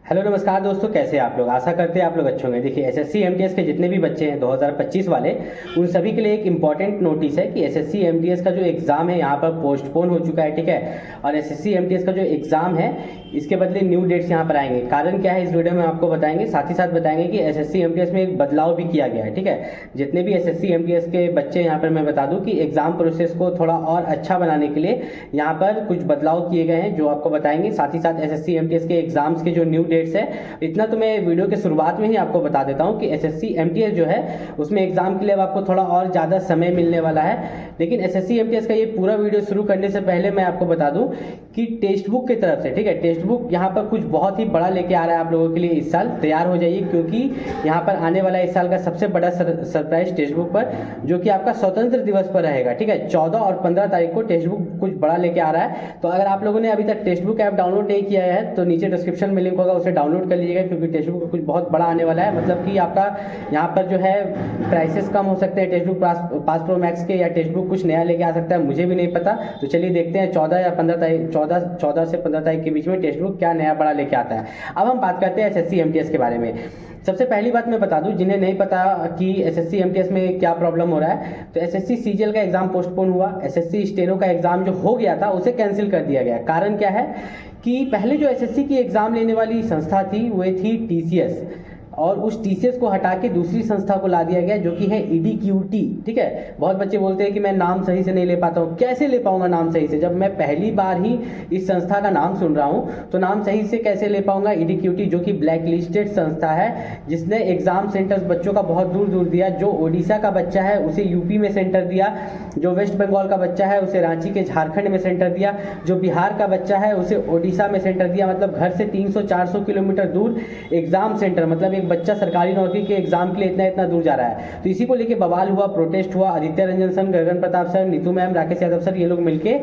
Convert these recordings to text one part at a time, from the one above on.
Hello नमस्कार दोस्तों, कैसे हैं आप लोग। आशा करते हैं आप लोग अच्छे होंगे। देखिए एसएससी एमटीएस के जितने भी बच्चे हैं 2025 वाले, उन सभी के लिए एक इम्पॉर्टेंट नोटिस है कि एसएससी एमटीएस का जो एग्ज़ाम है यहाँ पर पोस्टपोन हो चुका है, ठीक है। और एसएससी एमटीएस का जो एग्ज़ाम है इसके बदले न्यू डेट्स यहाँ पर आएंगे। कारण क्या है इस वीडियो में आपको बताएंगे, साथ ही साथ बताएंगे कि एसएससी एमटीएस में एक बदलाव भी किया गया है, ठीक है। जितने भी एसएससी एमटीएस के बच्चे यहाँ पर मैं बता दूँ कि एग्ज़ाम प्रोसेस को थोड़ा और अच्छा बनाने के लिए यहाँ पर कुछ बदलाव किए गए हैं जो आपको बताएंगे। साथ ही साथ एसएससी एमटीएस के एग्जाम्स के जो न्यू डेट्स है, इतना तो मैं वीडियो के शुरुआत में ही आपको बता देता हूं कि एसएससी एमटीएस जो है उसमें एग्जाम के लिए अब आपको थोड़ा और ज़्यादा समय मिलने वाला है। लेकिन एसएससी एमटीएस का ये पूरा वीडियो शुरू करने से पहले मैं आपको बता दूं कि टेक्स्ट बुक की तरफ से, ठीक है, टेक्स्ट बुक यहाँ पर कुछ बहुत ही बड़ा लेके आ रहा है आप लोगों के लिए। इस साल तैयार हो जाइए क्योंकि यहाँ पर आने वाला इस साल का सबसे बड़ा सरप्राइज टेक्स्ट बुक पर, जो कि आपका स्वतंत्र दिवस पर रहेगा, ठीक है। 14 और 15 तारीख को टेक्स्ट बुक कुछ बड़ा लेके आ रहा है। तो अगर आप लोगों ने अभी तक टेक्स्ट बुक ऐप डाउनलोड नहीं किया है तो नीचे डिस्क्रिप्शन में लिंक होगा, उसे डाउनलोड कर लीजिएगा क्योंकि टेक्स्ट बुक कुछ बहुत बड़ा आने वाला है। मतलब कि आपका यहाँ पर जो है प्राइसेस कम हो सकते हैं text book pass pro max के, या टेक्स्ट बुक कुछ नया लेके आ सकता है, मुझे भी नहीं पता। तो चलिए देखते हैं 14 या 15 तारीख 14 से 15 तारीख के बीच में टेक्स्ट बुक क्या नया बड़ा लेके आता है। अब हम बात करते हैं एसएससी एमटीएस के बारे में। सबसे पहली बात मैं बता दूं जिन्हें नहीं पता कि एसएससी एमटीएस में क्या प्रॉब्लम हो रहा है, तो एसएससी सीजीएल का एग्जाम पोस्टपोन हुआ। एसएससी स्टेनो का एग्जाम जो हो गया था उसे कैंसिल कर दिया गया। कारण क्या है कि पहले जो एसएससी की एग्जाम लेने वाली संस्था थी वो थी टीसीएस, और उस टीसीएस को हटा के दूसरी संस्था को ला दिया गया जो कि है ईडीक्यूटी, ठीक है। बहुत बच्चे बोलते हैं कि मैं नाम सही से नहीं ले पाता हूँ। कैसे ले पाऊंगा नाम सही से, जब मैं पहली बार ही इस संस्था का नाम सुन रहा हूँ तो नाम सही से कैसे ले पाऊंगा। ईडीक्यूटी जो कि ब्लैक लिस्टेड संस्था है, जिसने एग्जाम सेंटर्स बच्चों का बहुत दूर दूर दिया। जो ओडिशा का बच्चा है उसे यूपी में सेंटर दिया, जो वेस्ट बंगाल का बच्चा है उसे रांची के झारखंड में सेंटर दिया, जो बिहार का बच्चा है उसे ओडिशा में सेंटर दिया। मतलब घर से 300-400 किलोमीटर दूर एग्जाम सेंटर, मतलब एक बच्चा सरकारी नौकरी के एग्जाम के लिए इतना इतना दूर जा रहा है। तो इसी को लेके बवाल हुआ, प्रोटेस्ट हुआ। Aditya Ranjan sir, Gagan Pratap sir, Neetu ma'am, Rakesh Yadav sir, ये लोग मिलके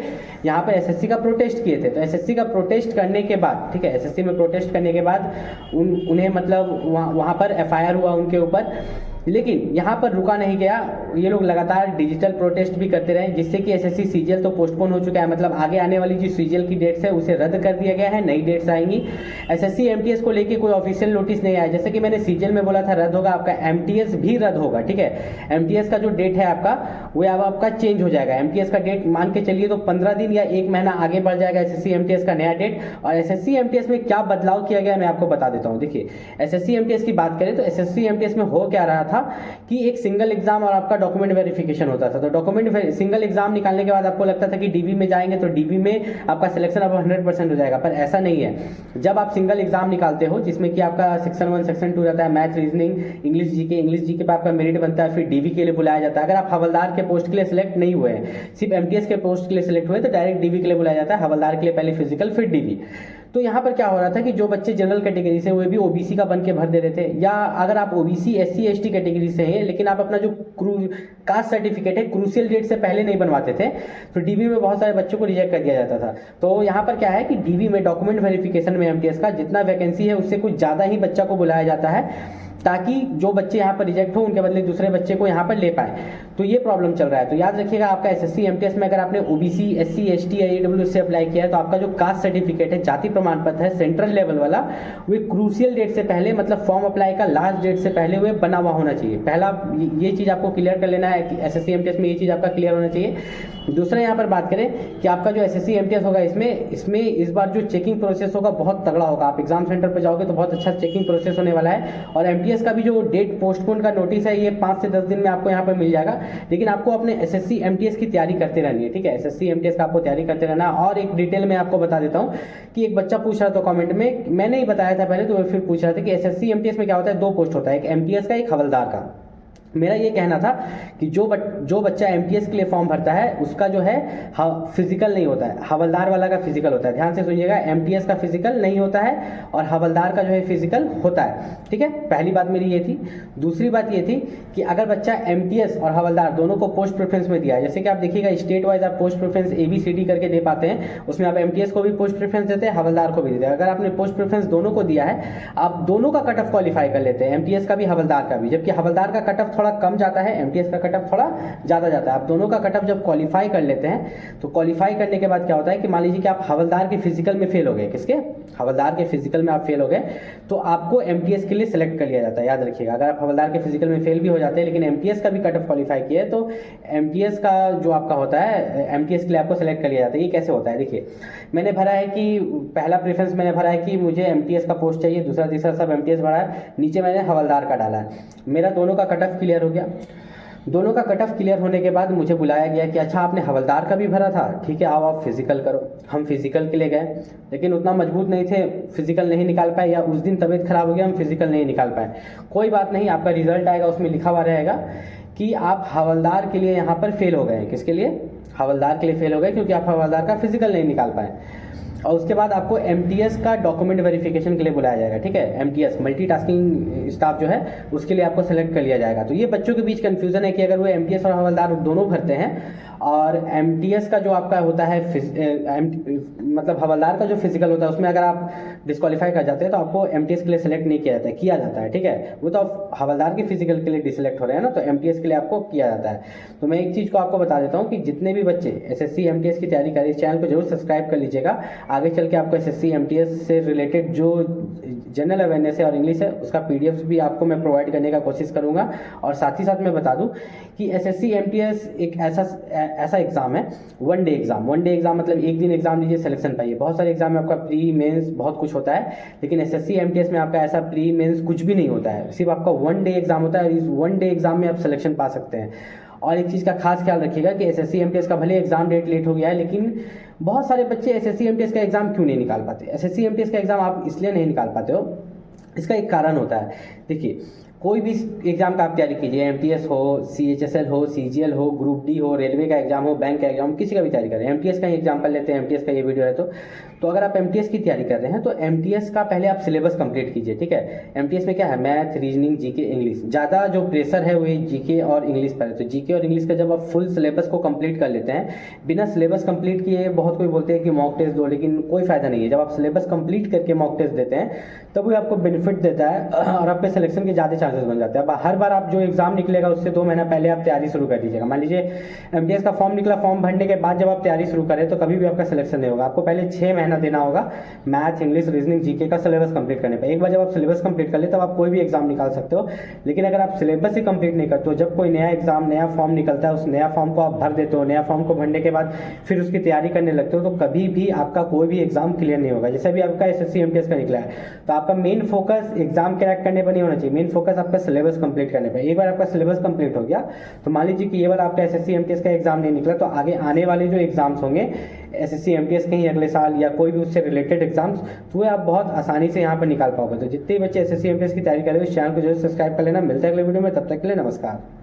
यहाँ पर एसएससी का प्रोटेस्ट किए थे। तो एसएससी का प्रोटेस्ट करने के बाद, ठीक है, एसएससी में प्रोटेस्ट करने के बाद उन्हें मतलब वहाँ पर एफआईआर हुआ उनके ऊपर। लेकिन यहाँ पर रुका नहीं गया, ये लोग लगातार डिजिटल प्रोटेस्ट भी करते रहे, जिससे कि एसएससी सीजीएल तो पोस्टपोन हो चुका है। मतलब आगे आने वाली जो सीजीएल की डेट्स है उसे रद्द कर दिया गया है, नई डेट्स आएंगी। एसएससी एमटीएस को लेके कोई ऑफिशियल नोटिस नहीं आया। जैसे कि मैंने सीजीएल में बोला था रद्द होगा, आपका एमटीएस भी रद्द होगा, ठीक है। एमटीएस का जो डेट है आपका वो अब आपका चेंज हो जाएगा। एमटीएस का डेट मान के चलिए तो 15 दिन या 1 महीना आगे बढ़ जाएगा एसएससी एमटीएस का नया डेट। और एसएससी एमटीएस में क्या बदलाव किया गया मैं आपको बता देता हूँ। देखिए एसएससी एमटीएस की बात करें तो एसएससी एमटीएस में हो क्या रहा था कि एक सिंगल एग्जाम और आपका डॉक्यूमेंट वेरिफिकेशन होता था। तो डॉक्यूमेंट सिंगल एग्जाम निकालने के बाद आपको लगता था कि डीवी में जाएंगे तो डीवी में आपका सिलेक्शन अब 100% हो जाएगा, पर ऐसा नहीं है। जब आप सिंगल एग्जाम निकालते हो जिसमें कि आपका सेक्शन 1 सेक्शन 2 रहता है, मैथ, रीजनिंग, इंग्लिश जीके पे आपका मेरिट बनता है, फिर डीवी के लिए बुलाया जाता है। अगर आप हवलदार के पोस्ट के लिए सिलेक्ट नहीं हुए हैं, सिर्फ एमटीएस के पोस्ट के लिए सिलेक्ट हुए तो डायरेक्ट डीवी के लिए बुलाया जाता है। हवलदार के लिए पहले फिजिकल फिर डीवी। तो यहाँ पर क्या हो रहा था कि जो बच्चे जनरल कैटेगरी से वो भी ओबीसी का बन के भर दे रहे थे, या अगर आप ओबीसी एससी एसटी कैटेगरी से हैं लेकिन आप अपना जो कास्ट सर्टिफिकेट है क्रूशियल डेट से पहले नहीं बनवाते थे, तो डीवी में बहुत सारे बच्चों को रिजेक्ट कर दिया जाता था। तो यहाँ पर क्या है कि डीवी में डॉक्यूमेंट वेरिफिकेशन में एमटीएस का जितना वैकेंसी है उससे कुछ ज़्यादा ही बच्चा को बुलाया जाता है, ताकि जो बच्चे यहाँ पर रिजेक्ट हो उनके बदले दूसरे बच्चे को यहाँ पर ले पाए। तो ये प्रॉब्लम चल रहा है। तो याद रखिएगा आपका एसएससी एमटीएस में अगर आपने ओबीसी एससी एसटी या ईडब्ल्यूएस से अप्लाई किया है तो आपका जो कास्ट सर्टिफिकेट है, जाति प्रमाण पत्र है सेंट्रल लेवल वाला, वो क्रूशियल डेट से पहले, मतलब फॉर्म अप्लाई का लास्ट डेट से पहले वो बना हुआ होना चाहिए। पहला ये चीज़ आपको क्लियर कर लेना है कि एसएससी एमटीएस में ये चीज़ आपका क्लियर होना चाहिए। दूसरा यहाँ पर बात करें कि आपका जो एसएससी एमटीएस होगा इसमें इस बार जो चेकिंग प्रोसेस होगा बहुत तगड़ा होगा। आप एग्जाम सेंटर पर जाओगे तो बहुत अच्छा चेकिंग प्रोसेस होने वाला है। और एमटीएस का भी जो डेट पोस्टपोन का नोटिस है ये 5 से 10 दिन में आपको यहाँ पर मिल जाएगा। लेकिन आपको अपने एसएससी एमटीएस की तैयारी करते रहनी है, ठीक है। एसएससी एमटीएस का आपको तैयारी करते रहना। और एक डिटेल में आपको बता देता हूँ कि एक बच्चा पूछ रहा था कमेंट में, मैंने ही बताया था पहले तो वो फिर पूछ रहा था कि एसएससी एमटीएस में क्या होता है, 2 पोस्ट होता है, एक एमटीएस का एक हवलदार का। मेरा ये कहना था कि जो बच्चा एमटीएस के लिए फॉर्म भरता है उसका जो है फिजिकल नहीं होता है, हवलदार वाला का फिजिकल होता है। ध्यान से सुनिएगा, एमटीएस का फिजिकल नहीं होता है और हवलदार का जो है फिजिकल होता है, ठीक है। पहली बात मेरी ये थी। दूसरी बात ये थी कि अगर बच्चा एमटीएस और हवलदार दोनों को पोस्ट प्रेफरेंस में दिया है, जैसे कि आप देखिएगा स्टेट वाइज आप पोस्ट प्रेफरेंस ABCD करके दे पाते हैं, उसमें आप एमटीएस को भी पोस्ट प्रेफरेंस देते हैं, हवलदार को भी देते हैं। अगर आपने पोस्ट प्रेफरेंस दोनों को दिया है, आप दोनों का कट ऑफ क्वालिफाई कर लेते हैं, एमटीएस का भी हवलदार का भी, जबकि हवलदार का कट ऑफ थोड़ा कम जाता है, एमटीएस का कट ऑफ थोड़ा ज़्यादा जाता है। आप दोनों का कट ऑफ जब क्वालिफाई कर लेते हैं तो क्वालिफाई करने के बाद क्या होता है कि मान लीजिए कि आप हवलदार के फिजिकल में फेल हो गए, किसके, हवलदार के फिजिकल में आप फेल हो गए, तो आपको एमटीएस के लिए सेलेक्ट कर लिया जाता है। याद रखिएगा, अगर आप हवलदार के फिजिकल में फेल भी हो जाते हैं लेकिन एमटीएस का भी कट ऑफ क्वालिफाई किया है तो एमटीएस का जो आपका होता है, एमटीएस के लिए आपको सेलेक्ट कर लिया जाता है। ये कैसे होता है, देखिए मैंने भरा है कि पहला प्रेफरेंस मैंने भरा है कि मुझे एमटीएस का पोस्ट चाहिए, दूसरा तीसरा सब एमटीएस भरा है, नीचे मैंने हवलदार का डाला है, मेरा दोनों का कट ऑफ क्लियर हो गया। दोनों का कट ऑफ क्लियर होने के बाद मुझे बुलाया गया कि अच्छा आपने हवलदार का भी भरा था, ठीक है आओ आप फिजिकल करो। हम फिजिकल के लिए गए लेकिन उतना मजबूत नहीं थे, फिजिकल नहीं निकाल पाए, या उस दिन तबीयत खराब हो गया, हम फिजिकल नहीं निकाल पाए। कोई बात नहीं, आपका रिजल्ट आएगा, उसमें लिखा हुआ रहेगा कि आप हवलदार के लिए यहाँ पर फेल हो गए हैं। किसके लिए, हवलदार के लिए फेल हो गए क्योंकि आप हवलदार का फिजिकल नहीं निकाल पाए। और उसके बाद आपको एमटीएस का डॉक्यूमेंट वेरिफिकेशन के लिए बुलाया जाएगा, ठीक है। एमटीएस मल्टीटास्किंग स्टाफ जो है उसके लिए आपको सेलेक्ट कर लिया जाएगा। तो ये बच्चों के बीच कंफ्यूजन है कि अगर वो एमटीएस और हवलदार दोनों भरते हैं और एमटीएस का जो आपका होता है मतलब हवलदार का जो फिजिकल होता है उसमें अगर आप डिस्क्वालीफाई कर जाते हैं तो आपको एमटीएस के लिए सेलेक्ट नहीं किया जाता है, ठीक है। वो तो आप हवलदार के फिजिकल के लिए डिसलेक्ट हो रहे हैं ना, तो एमटीएस के लिए आपको किया जाता है। तो मैं एक चीज़ को आपको बता देता हूँ कि जितने भी बच्चे एसएससी एमटीएस की तैयारी करें, इस चैनल को जरूर सब्सक्राइब कर लीजिएगा। आगे चल के आपको एसएससी एमटीएस से रिलेटेड जो जनरल अवेयरनेस है और इंग्लिश है उसका पीडीएफ भी आपको मैं प्रोवाइड करने का कोशिश करूंगा। और साथ ही साथ मैं बता दूं कि एसएससी एमटीएस एक ऐसा एग्जाम है, वन डे एग्जाम मतलब एक दिन एग्जाम लीजिए सिलेक्शन पाइए। बहुत सारे एग्जाम में आपका प्री मेंस बहुत कुछ होता है, लेकिन एसएससी एमटीएस में आपका ऐसा प्री मेंस कुछ भी नहीं होता है, सिर्फ आपका वन डे एग्जाम होता है और इस वन डे एग्जाम में आप सिलेक्शन पा सकते हैं। और एक चीज़ का खास ख्याल रखिएगा कि एसएससी एमटीएस का भले एग्जाम डेट लेट हो गया है लेकिन बहुत सारे बच्चे एसएससी एमटीएस का एग्जाम क्यों नहीं निकाल पाते। एसएससी एमटीएस का एग्जाम आप इसलिए नहीं निकाल पाते हो, इसका एक कारण होता है। देखिए कोई भी एग्जाम का आप तैयारी कीजिए, एमटीएस हो, सीएचएसएल हो, सीजीएल हो, ग्रुप डी हो, रेलवे का एग्जाम हो, बैंक का एग्जाम, किसी का भी तैयारी करें। एमटीएस का ही एग्जाम्पल लेते हैं, एमटीएस का ये वीडियो है तो अगर आप एमटीएस की तैयारी कर रहे हैं तो एमटीएस का पहले आप सिलेबस कंप्लीट कीजिए, ठीक है। एमटीएस में क्या है, मैथ, रीजनिंग, जीके, इंग्लिश, ज़्यादा जो प्रेशर है वो जीके और इंग्लिश पर है। तो जीके और इंग्लिश का जब आप फुल सिलेबस को कंप्लीट कर लेते हैं, बिना सिलेबस कंप्लीट किए बहुत कोई बोलते हैं कि मॉक टेस्ट दो, लेकिन कोई फायदा नहीं है। जब आप सिलेबस कंप्लीट करके मॉक टेस्ट देते हैं तब वो आपको बेनिफिट देता है और आपके सिलेक्शन के ज़्यादा चांसेस बन जाते हैं। अब हर बार आप जो एग्जाम निकलेगा उससे 2 महीना पहले आप तैयारी शुरू कर दीजिएगा। मान लीजिए एमटीएस का फॉर्म निकला, फॉर्म भरने के बाद जब आप तैयारी शुरू करें तो कभी भी आपका सिलेक्शन नहीं होगा। आपको पहले 6 महीना देना होगा मैथ, इंग्लिश, रीजनिंग, जीके का सिलेबस कंप्लीट करने पर। एक बार जब आप सिलेबस कंप्लीट कर ले तब आप कोई भी एग्जाम निकाल सकते हो। लेकिन अगर आप सिलेबस ही कंप्लीट नहीं करते हो, जब कोई नया एग्जाम, नया फॉर्म निकलता है, उस नया फॉर्म को आप भर देते हो, नया फॉर्म को भरने के बाद फिर उसकी तैयारी करने लगते हो, तो कभी भी आपका कोई भी एग्जाम क्लियर नहीं होगा। जैसे भी आपका एसएससी एमटीएस का निकला है तो आपका मेन फोकस एग्जाम क्रैक करने पर नहीं होना चाहिए, मेन फोकस आपका सिलेबस कंप्लीट करने पर। एक बार आपका सिलेबस कंप्लीट हो गया तो मान लीजिए कि ये वाला आपका एसएससी एमटीएस का एग्जाम नहीं निकला, तो आगे आने वाले जो एग्जाम्स होंगे एसएससी एमटीएस के ही अगले साल या कोई भी उससे रिलेटेड एग्जाम्स, तो वो आप बहुत आसानी से यहाँ पर निकाल पाओगे। तो जितने बच्चे एसएससी एमटीएस की तैयारी कर रहे हो इस चैनल को जरूर सब्सक्राइब कर लेना। मिलता है अगले वीडियो में, तब तक के लिए नमस्कार।